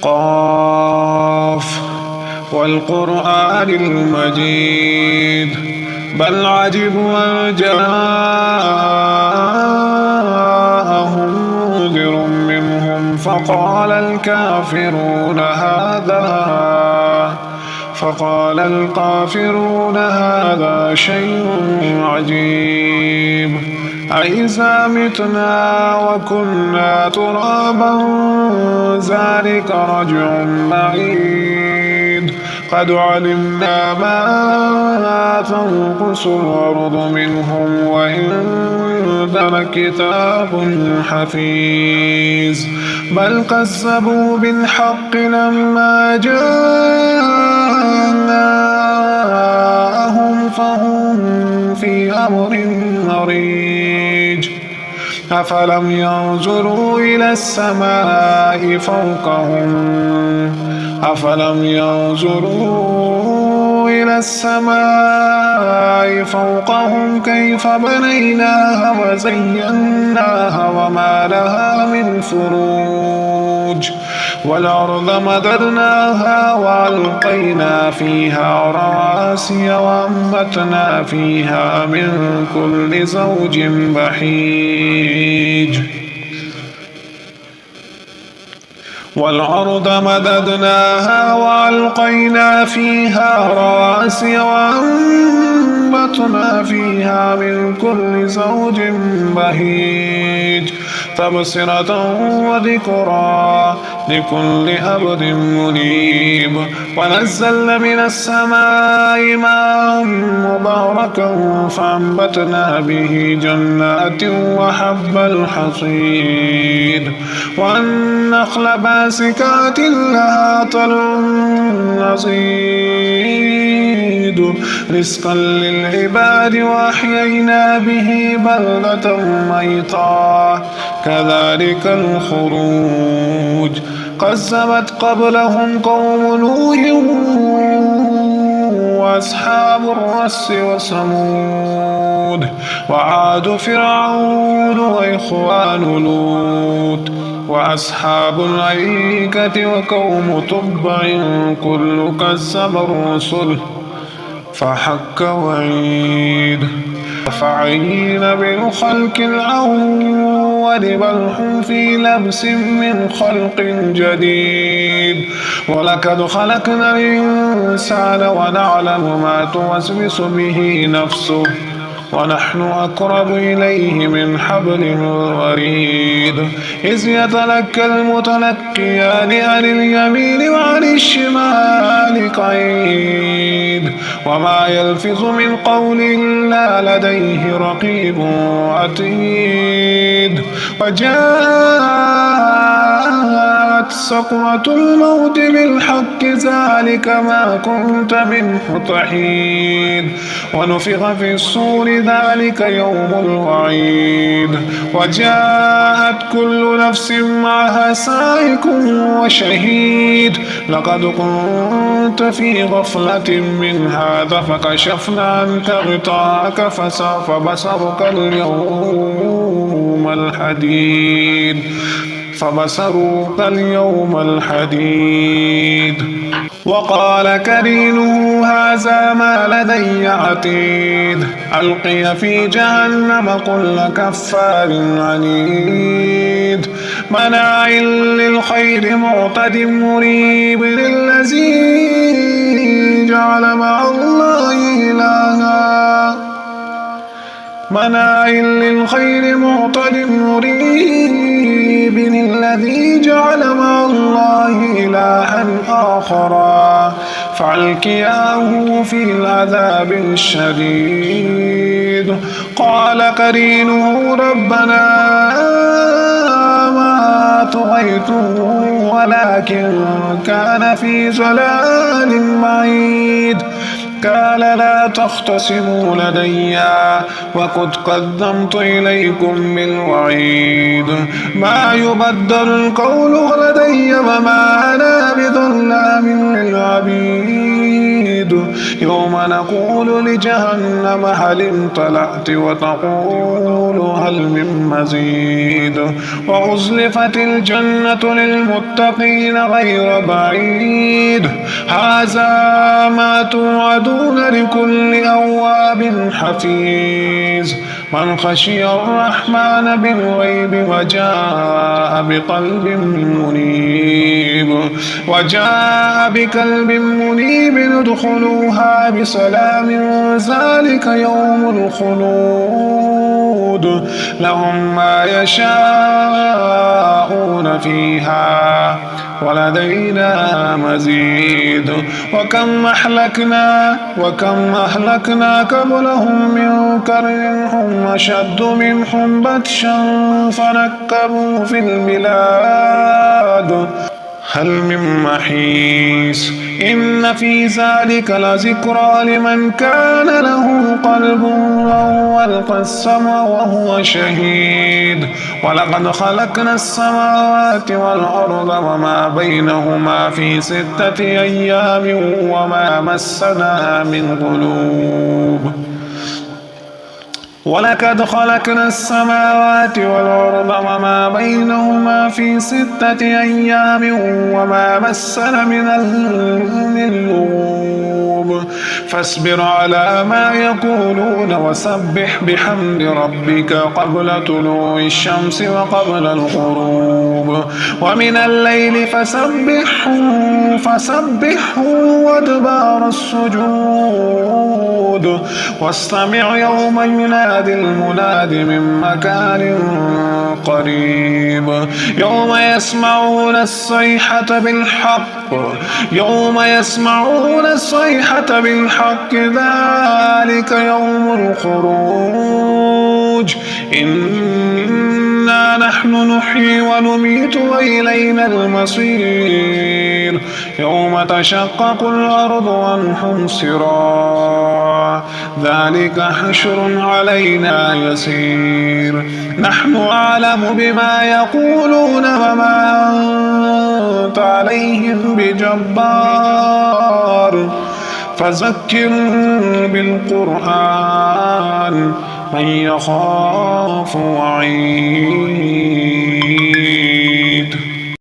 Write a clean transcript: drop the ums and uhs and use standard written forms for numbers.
قاف والقرآن المجيد بل عجبوا أن جاءهم منذر منهم فقال الكافرون هذا شيء عجيب أإذا متنا وكنا ترابا ذلك رجع بعيد قد علمنا ما تنقص الأرض منهم وعندنا كتاب حفيظ بل كذبوا بالحق لما جاءهم فهم في أمر مريج أفلم ينظروا إلى السماء فوقهم كيف بنيناها وزيناها وما لها من فروج والأرض مددناها وألقينا فيها رواسي وأنبتنا فيها من كل زوج بهيج والأرض مددناها وألقينا فيها رواسي وأنبتنا فيها من كل زوج بهيج تبصرة وذكرى لكل عبد منيب ونزلنا من السماء ماء مباركا فأنبتنا به جنات وحب الحصيد والنخل باسقات لها طلع نضيد رزقا للعباد وأحيينا به بلدة ميتا كذلك الخروج كذبت قبلهم قوم نوح وأصحاب الرس وثمود وعاد فرعون وإخوان لوط وأصحاب الأيكة وقوم تبع كل كذب الرسل فحق وعيد فعين بالخلق الأول بل هم في لبس من خلق جديد ولقد خلقنا الإنسان ونعلم ما توسوس به نفسه ونحن أقرب إليه من حبل الوريد إذ يتلقى المتلقيان عن اليمين وعن الشمال قعيد وما يلفظ من قول إلا لديه رقيب عتيد وجاءت سكرة الموت بالحق ذلك ما كنت منه تحيد ونفخ في الصور ذلك يوم الوعيد وجاءت كل نفس معها سائق وشهيد لقد كنت في غفلة من هذا فكشفنا عنك غطاءك فسوف بصرك اليوم الحديد وقال كرينه هذا ما لدي عتيد ألقي في جهنم كل كفار عنيد مناع للخير معتد مريب الذي جعل مع الله إلها مناع للخير معتد مريب الذي جعل مع الله إلها آخر فألقياه في العذاب الشديد قال قرينه ربنا ما طغيته ولكن كان في ضلال بعيد قال لا تختصموا لدي وقد قدمت إليكم بالوعيد ما يبدل القول لدي وما أنا بظلام للعبيد يوم نقول لجهنم هل امتلأت وتقول هل من مزيد وأزلفت الجنة للمتقين غير بعيد هذا ما توعدون لكل أواب حفيظ من خشي الرحمن بالغيب وجاء بقلب منيب ادخلوها بسلام ذلك يوم الخلود لهم ما يشاءون فيها ولدينا مزيد وكم أهلكنا قبلهم من قرن هم أشد منهم بطشا فنكبوا في البلاد هل من محيص إن في ذلك لذكرى لمن كان له قلب أو ألقى السمع وهو شهيد ولقد خلقنا السماوات والأرض وما بينهما في 6 أيام وما مسنا من لغوب ولقد خلقنا السماوات والأرض وما بينهما في 6 أيام وما مسنا من لغوب فاصبر على ما يقولون وسبح بحمد ربك قبل طلوع الشمس وقبل الغروب ومن الليل فسبحه وادبار السجود واستمع يوم ينادي المناد من مكان قريب يوم يسمعون الصيحة بالحق ذلك يوم الخروج إنا نحن نحيي ونميت وإلينا المصير يوم تشقق الأرض عنهم سراعا ذلك حشر علينا يسير نحن أعلم بما يقولون وما أنت عليهم بجبار فذكر بالقرآن من يخاف وعيد